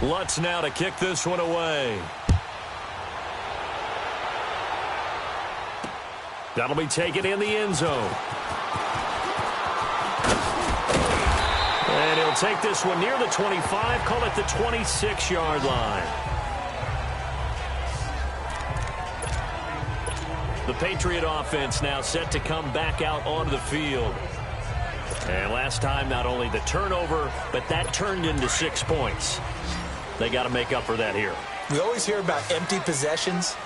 Lutz now to kick this one away. That'll be taken in the end zone. And he'll take this one near the 25, call it the 26-yard line. The Patriot offense now set to come back out onto the field. And last time, not only the turnover, but that turned into 6 points. They got to make up for that here. We always hear about empty possessions,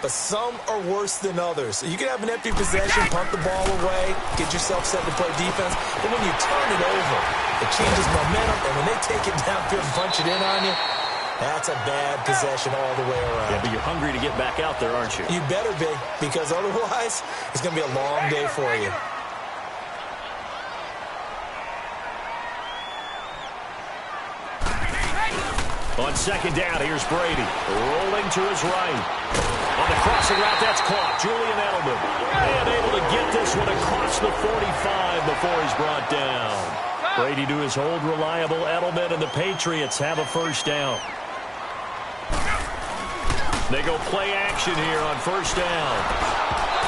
but some are worse than others. So you can have an empty possession, punt the ball away, get yourself set to play defense, but when you turn it over, it changes momentum, and when they take it downfield and punch it in on you, that's a bad possession all the way around. Yeah, but you're hungry to get back out there, aren't you? You better be, because otherwise, it's going to be a long day for you. On second down, here's Brady. Rolling to his right. On the crossing route, that's caught. Julian Edelman. And able to get this one across the 45 before he's brought down. Brady to his old reliable Edelman, and the Patriots have a first down. They go play action here on first down.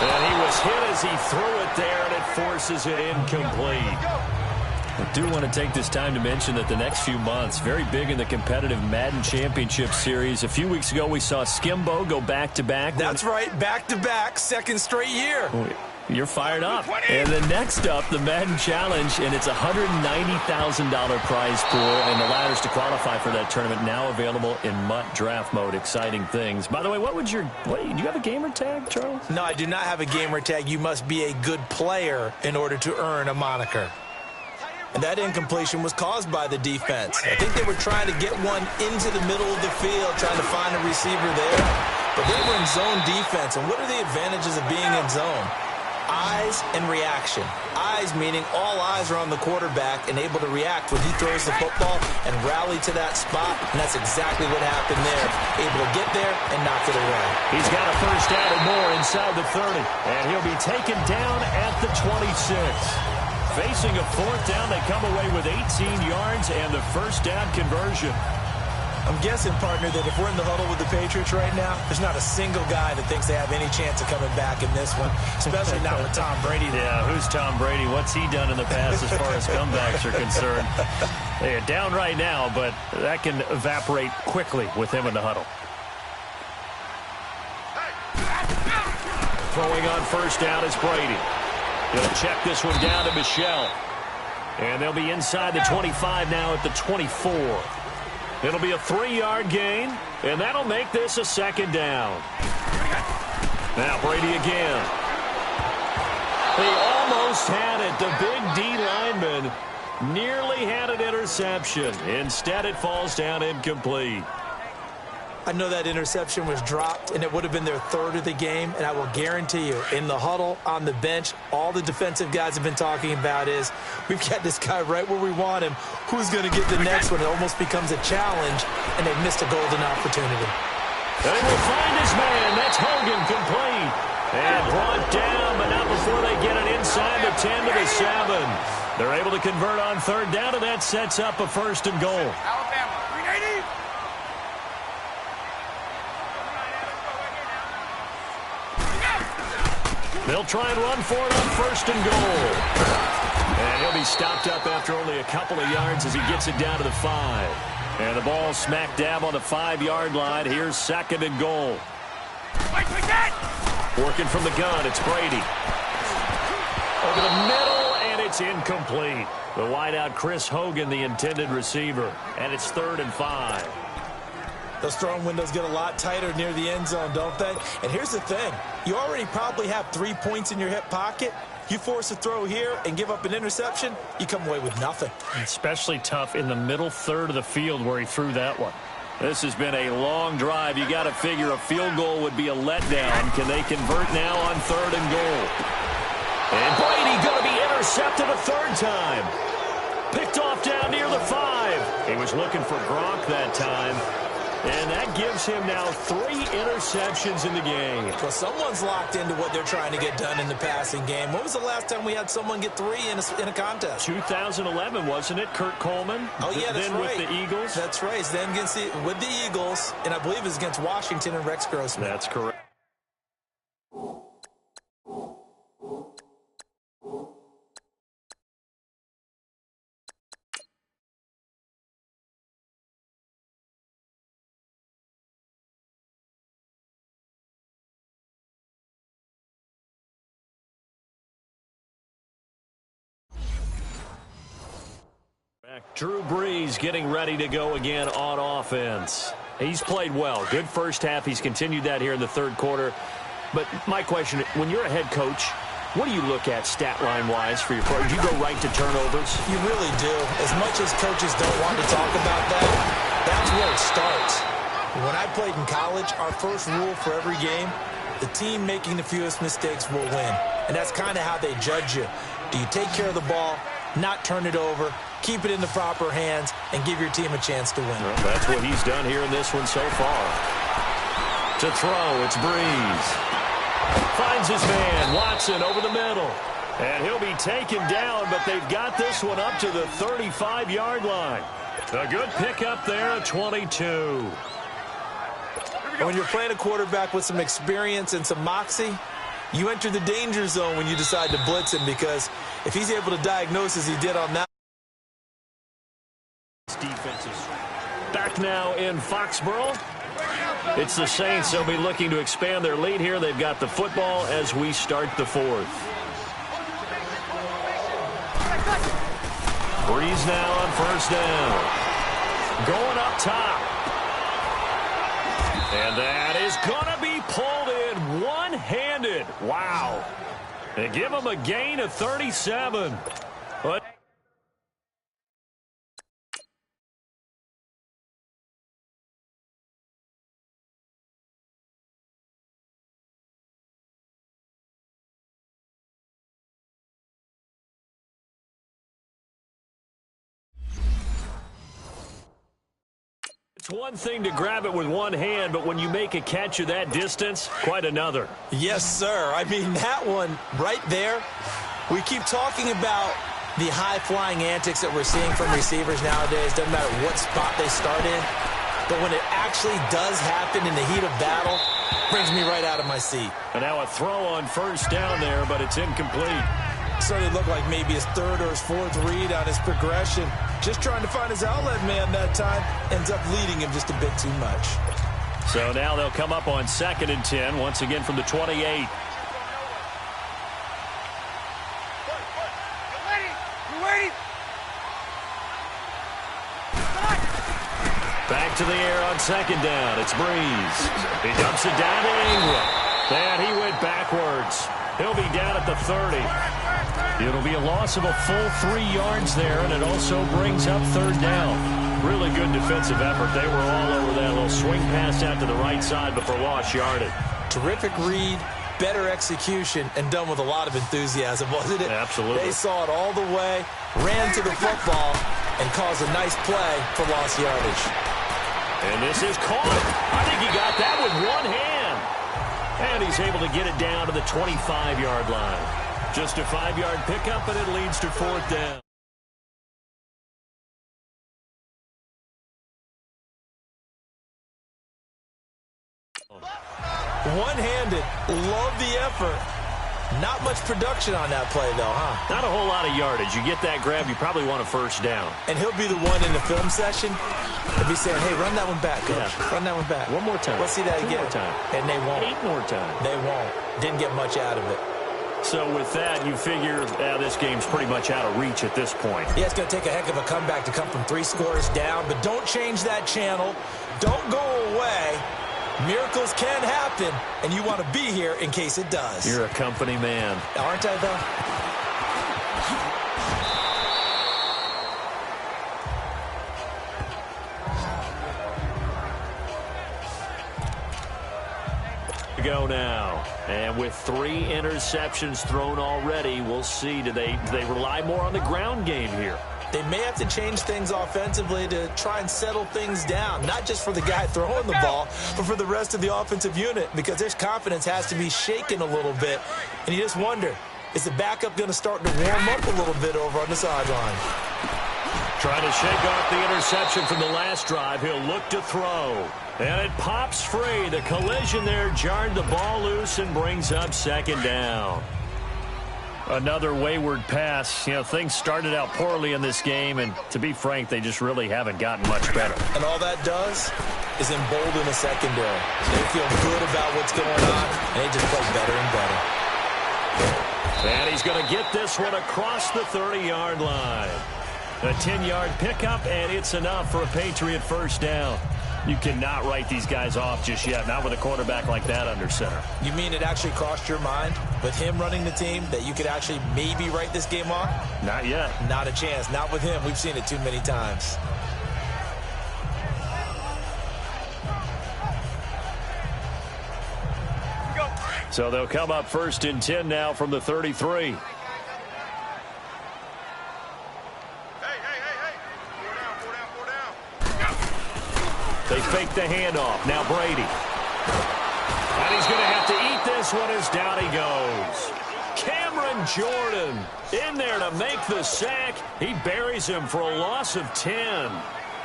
And he was hit as he threw it there, and it forces it incomplete. I do want to take this time to mention that the next few months, very big in the competitive Madden Championship Series. A few weeks ago, we saw Skimbo go back-to-back. That's right, back-to-back, second straight year. You're fired up. And then next up, the Madden Challenge, and it's a $190,000 prize pool, and the ladders to qualify for that tournament now available in MUT draft mode. Exciting things. By the way, do you have a gamer tag, Charles? No, I do not have a gamer tag. You must be a good player in order to earn a moniker. And that incompletion was caused by the defense. I think they were trying to get one into the middle of the field, trying to find a receiver there. But they were in zone defense. And what are the advantages of being in zone? Eyes and reaction. Eyes meaning all eyes are on the quarterback and able to react when he throws the football and rally to that spot. And that's exactly what happened there. Able to get there and knock it away. He's got a first down and more inside the 30. And he'll be taken down at the 26. Facing a fourth down, they come away with 18 yards and the first down conversion. I'm guessing, partner, that if we're in the huddle with the Patriots right now, there's not a single guy that thinks they have any chance of coming back in this one, especially not with Tom Brady. Yeah, who's Tom Brady? What's he done in the past as far as comebacks are concerned? They are down right now, but that can evaporate quickly with him in the huddle. Throwing on first down is Brady. He'll check this one down to Michel. And they'll be inside the 25 now at the 24. It'll be a 3-yard gain, and that'll make this a second down. Now Brady again. They almost had it. The big D lineman nearly had an interception. Instead, it falls down incomplete. I know that interception was dropped, and it would have been their third of the game, and I will guarantee you, in the huddle, on the bench, all the defensive guys have been talking about is, we've got this guy right where we want him. Who's going to get the next one? It almost becomes a challenge, and they've missed a golden opportunity. They will find his man. That's Hogan, complete. And brought down, but not before they get it inside the 10 to the 7. They're able to convert on third down, and that sets up a first and goal. They'll try and run for it on first and goal. And he'll be stopped up after only a couple of yards as he gets it down to the 5. And the ball smack dab on the 5-yard line. Here's second and goal. Working from the gun, it's Brady. Over the middle, and it's incomplete. The wideout, Chris Hogan, the intended receiver. And it's 3rd and 5. Those throwing windows get a lot tighter near the end zone, don't they? And here's the thing. You already probably have 3 points in your hip pocket. You force a throw here and give up an interception, you come away with nothing. Especially tough in the middle third of the field where he threw that one. This has been a long drive. You got to figure a field goal would be a letdown. Can they convert now on 3rd and goal? And Brady going to be intercepted a 3rd time. Picked off down near the 5. He was looking for Gronk that time. And that gives him now 3 interceptions in the game. Well, someone's locked into what they're trying to get done in the passing game. When was the last time we had someone get 3 in a contest? 2011, wasn't it? Kurt Coleman. Oh, yeah, that's then right. with the Eagles. That's right. Then with the Eagles, and I believe it was against Washington and Rex Grossman. That's correct. Drew Brees getting ready to go again on offense. He's played well. Good first half. He's continued that here in the third quarter. But my question, when you're a head coach, what do you look at stat line-wise for your program? Do you go right to turnovers? You really do. As much as coaches don't want to talk about that, that's where it starts. When I played in college, our first rule for every game, the team making the fewest mistakes will win. And that's kind of how they judge you. Do you take care of the ball, not turn it over, keep it in the proper hands, and give your team a chance to win? Well, that's what he's done here in this one so far. To throw, it's Brees. Finds his man, Watson, over the middle. And he'll be taken down, but they've got this one up to the 35-yard line. A good pickup there at 22. When you're playing a quarterback with some experience and some moxie, you enter the danger zone when you decide to blitz him, because if he's able to diagnose as he did on that. Defenses back now in Foxborough. It's the Saints. They'll be looking to expand their lead here. They've got the football as we start the fourth. Brees now on first down. Going up top. And that is going to be pulled in one-handed. Wow. They give him a gain of 37. But it's one thing to grab it with one hand, but when you make a catch of that distance, quite another. Yes, sir. I mean, that one right there, we keep talking about the high-flying antics that we're seeing from receivers nowadays. Doesn't matter what spot they start in. But when it actually does happen in the heat of battle, brings me right out of my seat. And now a throw on first down there, but it's incomplete. Started to look like maybe his third or his fourth read on his progression. Just trying to find his outlet man that time. Ends up leading him just a bit too much. So now they'll come up on 2nd and 10, once again from the 28. You ready? Back to the air on 2nd down. It's Brees. He dumps it down to Ingram. And he went backwards. He'll be down at the 30. It'll be a loss of a full 3 yards there, and it also brings up 3rd down. Really good defensive effort. They were all over that little swing pass out to the right side before lost yardage. Terrific read, better execution, and done with a lot of enthusiasm, wasn't it? Absolutely. They saw it all the way, ran to the football, and caused a nice play for lost yardage. And this is caught. I think he got that with one hand. And he's able to get it down to the 25-yard line. Just a 5-yard pickup, and it leads to 4th down. One-handed, love the effort. Not much production on that play, though, huh? Not a whole lot of yardage. You get that grab, you probably want a first down. And he'll be the one in the film session and be saying, hey, run that one back, coach. Yeah. Run that one back. One more time. Let's see that 2 again. more time. And they won't. 8 more times. They won't. Didn't get much out of it. So with that, you figure this game's pretty much out of reach at this point. Yeah, it's going to take a heck of a comeback to come from 3 scores down, but don't change that channel. Don't go away. Miracles can happen, and you want to be here in case it does. You're a company man. Aren't I, though? Go now. And with 3 interceptions thrown already, we'll see. Do they rely more on the ground game here? They may have to change things offensively to try and settle things down, not just for the guy throwing the ball, but for the rest of the offensive unit, because their confidence has to be shaken a little bit. And you just wonder, is the backup going to start to warm up a little bit over on the sideline? Trying to shake off the interception from the last drive. He'll look to throw. And it pops free. The collision there jarred the ball loose and brings up second down. Another wayward pass. You know, things started out poorly in this game, and to be frank, they just really haven't gotten much better. And all that does is embolden the secondary. They feel good about what's going on, and they just play better and better. And he's going to get this one across the 30-yard line. A 10-yard pickup, and it's enough for a Patriot first down. You cannot write these guys off just yet, not with a quarterback like that under center. You mean it actually crossed your mind with him running the team that you could actually maybe write this game off? Not yet. Not a chance. Not with him. We've seen it too many times. So they'll come up 1st and 10 now from the 33. They fake the handoff. Now Brady. And he's going to have to eat this one as down he goes. Cameron Jordan in there to make the sack. He buries him for a loss of 10.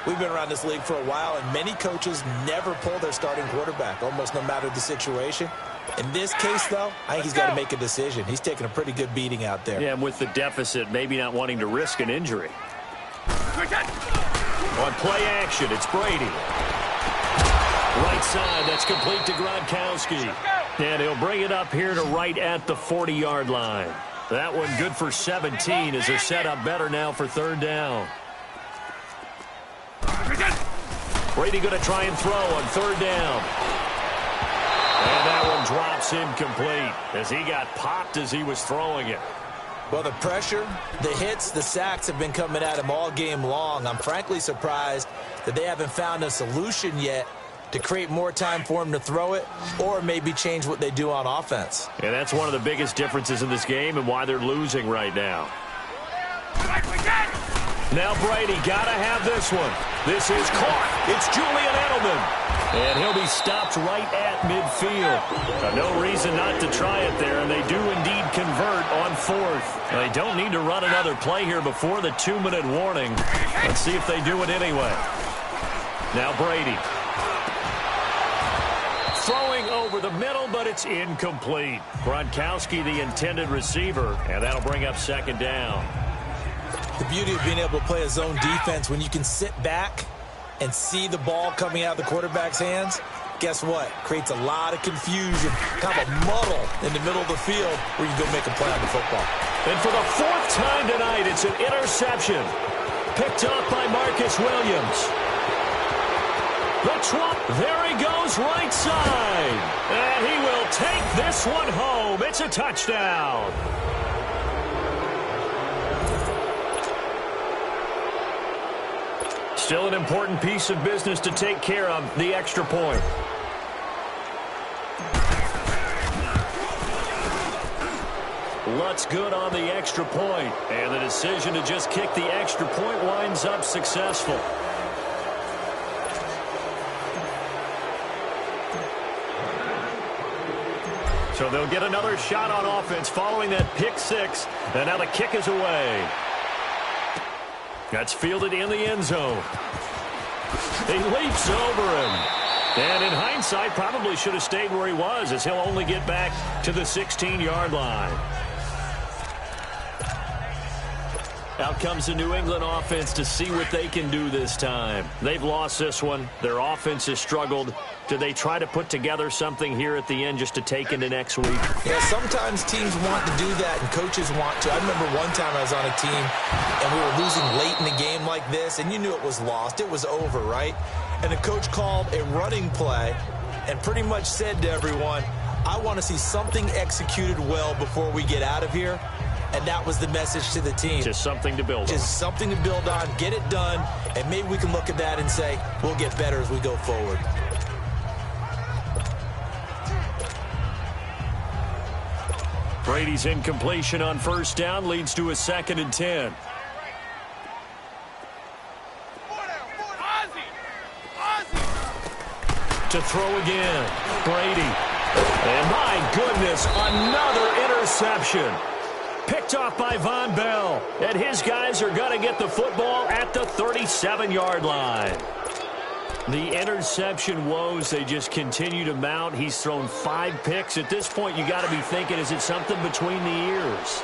We've been around this league for a while, and many coaches never pull their starting quarterback, almost no matter the situation. In this case, though, I think he's got to make a decision. He's taking a pretty good beating out there. Yeah, and with the deficit, maybe not wanting to risk an injury. On play action, it's Brady. Right side, that's complete to Gronkowski. And he'll bring it up here to right at the 40-yard line. That one good for 17 as they're set up better now for 3rd down. Brady going to try and throw on 3rd down. And that one drops incomplete as he got popped as he was throwing it. Well, the pressure, the hits, the sacks have been coming at him all game long. I'm frankly surprised that they haven't found a solution yet to create more time for him to throw it or maybe change what they do on offense. And that's one of the biggest differences in this game and why they're losing right now. Now Brady got to have this one. This is caught. It's Julian Edelman. And he'll be stopped right at midfield. No reason not to try it there, and they do indeed convert on 4th. They don't need to run another play here before the 2-minute warning. Let's see if they do it anyway. Now Brady. Throwing over the middle, but it's incomplete. Gronkowski, the intended receiver, and that'll bring up 2nd down. The beauty of being able to play a zone defense when you can sit back and see the ball coming out of the quarterback's hands, guess what? Creates a lot of confusion, kind of a muddle in the middle of the field where you go make a play on the football. And for the 4th time tonight, it's an interception. Picked up by Marcus Williams. There he goes right side. And he will take this one home. It's a touchdown. Still an important piece of business to take care of, the extra point. Lutz good on the extra point, and the decision to just kick the extra point winds up successful. So they'll get another shot on offense following that pick 6, and now the kick is away. That's fielded in the end zone. He leaps over him. And in hindsight, probably should have stayed where he was, as he'll only get back to the 16-yard line. Out comes the New England offense to see what they can do this time. They've lost this one. Their offense has struggled. Do they try to put together something here at the end just to take into next week? Yeah, sometimes teams want to do that and coaches want to. I remember one time I was on a team and we were losing late in the game like this, and you knew it was lost. It was over, right? And the coach called a running play and pretty much said to everyone, I want to see something executed well before we get out of here. And that was the message to the team. Just something to build on. Just something to build on, get it done, and maybe we can look at that and say, we'll get better as we go forward. Brady's incompletion on 1st down leads to a 2nd and 10. To throw again. Brady. And my goodness, another interception. Picked off by Von Bell. And his guys are going to get the football at the 37-yard line. The interception woes, they just continue to mount. He's thrown 5 picks. At this point, you got to be thinking, is it something between the ears?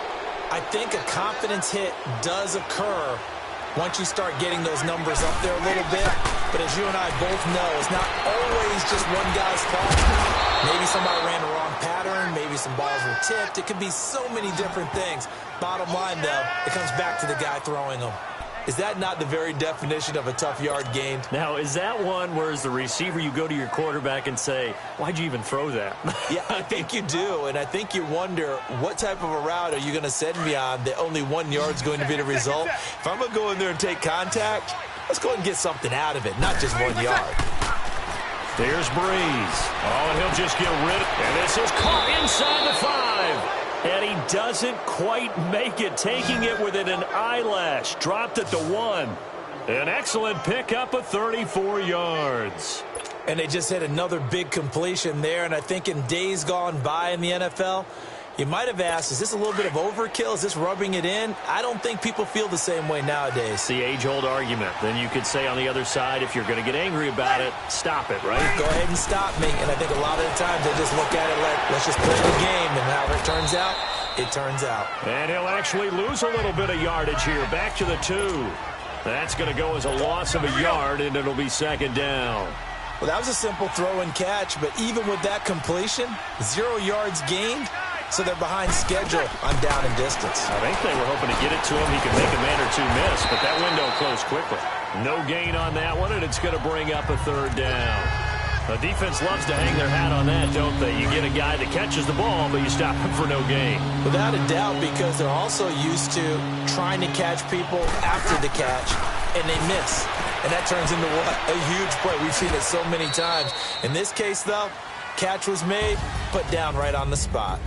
I think a confidence hit does occur once you start getting those numbers up there a little bit. But as you and I both know, it's not always just one guy's fault. Maybe somebody ran the wrong pattern. Maybe some balls were tipped. It could be so many different things. Bottom line, though, it comes back to the guy throwing them. Is that not the very definition of a tough yard gained? Now, is that one where as the receiver you go to your quarterback and say, why'd you even throw that? Yeah, I think you do, and I think you wonder what type of a route are you going to send me on that only 1 yard's going to be the result? If I'm going to go in there and take contact, let's go ahead and get something out of it, not just 1 yard. There's Breeze. Oh, and he'll just get rid of it. And this is caught inside the 5. And he doesn't quite make it, taking it within an eyelash. Dropped at the 1. An excellent pickup of 34 yards. And they just had another big completion there. And I think in days gone by in the NFL, you might have asked, is this a little bit of overkill? Is this rubbing it in? I don't think people feel the same way nowadays. It's the age-old argument. Then you could say on the other side, if you're going to get angry about it, stop it, right? Go ahead and stop me. And I think a lot of the times they just look at it like, let's just play the game. And however it turns out, it turns out. And he'll actually lose a little bit of yardage here. Back to the 2. That's going to go as a loss of a yard, and it'll be second down. Well, that was a simple throw and catch, but even with that completion, 0 yards gained. So they're behind schedule on down and distance. I think they were hoping to get it to him. He could make a man or 2 miss, but that window closed quickly. No gain on that one, and it's going to bring up a 3rd down. The defense loves to hang their hat on that, don't they? You get a guy that catches the ball, but you stop him for no gain. Without a doubt, because they're also used to trying to catch people after the catch, and they miss. And that turns into what? A huge play. We've seen it so many times. In this case, though, catch was made, put down right on the spot.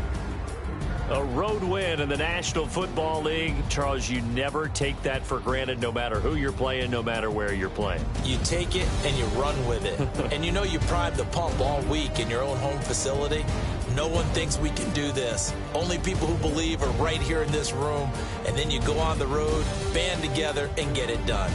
A road win in the National Football League. Charles, you never take that for granted, no matter who you're playing, no matter where you're playing. You take it and you run with it. And you know you primed the pump all week in your own home facility. No one thinks we can do this. Only people who believe are right here in this room. And then you go on the road, band together, and get it done.